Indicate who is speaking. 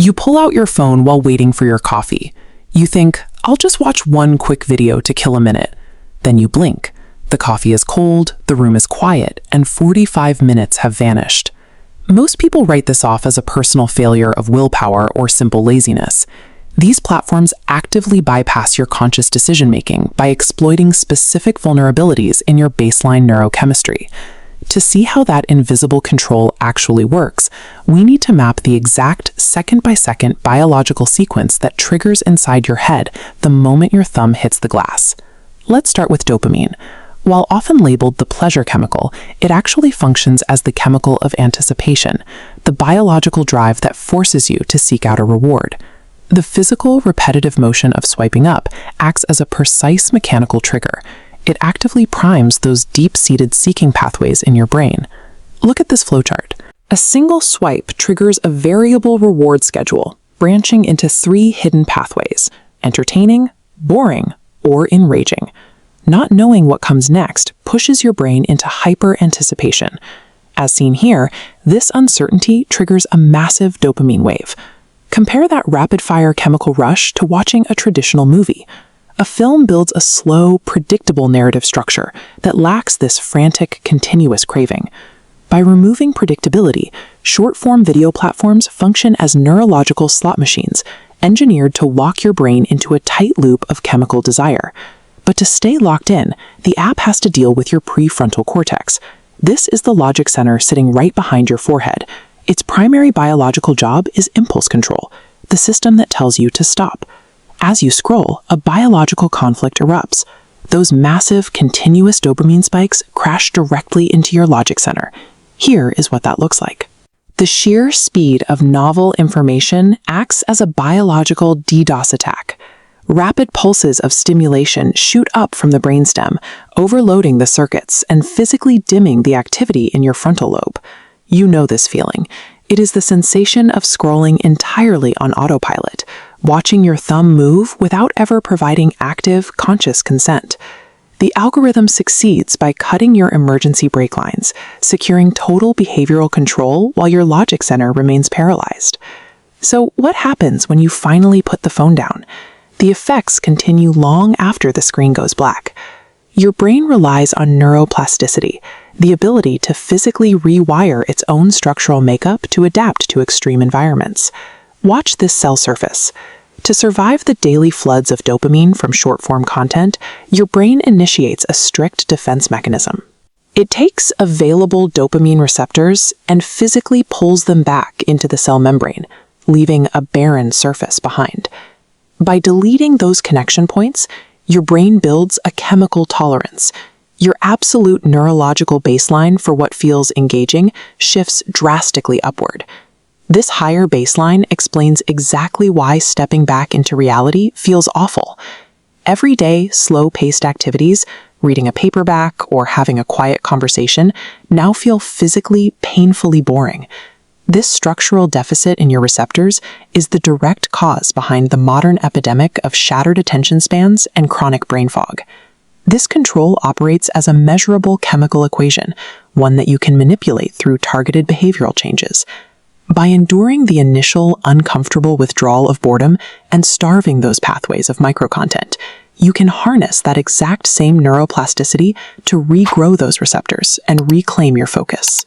Speaker 1: You pull out your phone while waiting for your coffee. You think, I'll just watch one quick video to kill a minute. Then you blink. The coffee is cold, the room is quiet, and 45 minutes have vanished. Most people write this off as a personal failure of willpower or simple laziness. These platforms actively bypass your conscious decision-making by exploiting specific vulnerabilities in your baseline neurochemistry. To see how that invisible control actually works, we need to map the exact second-by-second biological sequence that triggers inside your head the moment your thumb hits the glass. Let's start with dopamine. While often labeled the pleasure chemical, it actually functions as the chemical of anticipation, the biological drive that forces you to seek out a reward. The physical, repetitive motion of swiping up acts as a precise mechanical trigger. It actively primes those deep-seated seeking pathways in your brain. Look at this flowchart. A single swipe triggers a variable reward schedule, branching into 3 hidden pathways: entertaining, boring, or enraging. Not knowing what comes next pushes your brain into hyper-anticipation. As seen here, this uncertainty triggers a massive dopamine wave. Compare that rapid-fire chemical rush to watching a traditional movie. A film builds a slow, predictable narrative structure that lacks this frantic, continuous craving. By removing predictability, short-form video platforms function as neurological slot machines, engineered to lock your brain into a tight loop of chemical desire. But to stay locked in, the app has to deal with your prefrontal cortex. This is the logic center sitting right behind your forehead. Its primary biological job is impulse control, the system that tells you to stop. As you scroll, a biological conflict erupts. Those massive, continuous dopamine spikes crash directly into your logic center. Here is what that looks like. The sheer speed of novel information acts as a biological DDoS attack. Rapid pulses of stimulation shoot up from the brainstem, overloading the circuits and physically dimming the activity in your frontal lobe. You know this feeling. It is the sensation of scrolling entirely on autopilot, watching your thumb move without ever providing active, conscious consent. The algorithm succeeds by cutting your emergency brake lines, securing total behavioral control while your logic center remains paralyzed. So what happens when you finally put the phone down? The effects continue long after the screen goes black. Your brain relies on neuroplasticity, the ability to physically rewire its own structural makeup to adapt to extreme environments. Watch this cell surface. To survive the daily floods of dopamine from short-form content, your brain initiates a strict defense mechanism. It takes available dopamine receptors and physically pulls them back into the cell membrane, leaving a barren surface behind. By deleting those connection points, your brain builds a chemical tolerance. Your absolute neurological baseline for what feels engaging shifts drastically upward. This higher baseline explains exactly why stepping back into reality feels awful. Everyday, slow-paced activities, reading a paperback or having a quiet conversation, now feel physically, painfully boring. This structural deficit in your receptors is the direct cause behind the modern epidemic of shattered attention spans and chronic brain fog. This control operates as a measurable chemical equation, one that you can manipulate through targeted behavioral changes. By enduring the initial uncomfortable withdrawal of boredom and starving those pathways of microcontent, you can harness that exact same neuroplasticity to regrow those receptors and reclaim your focus.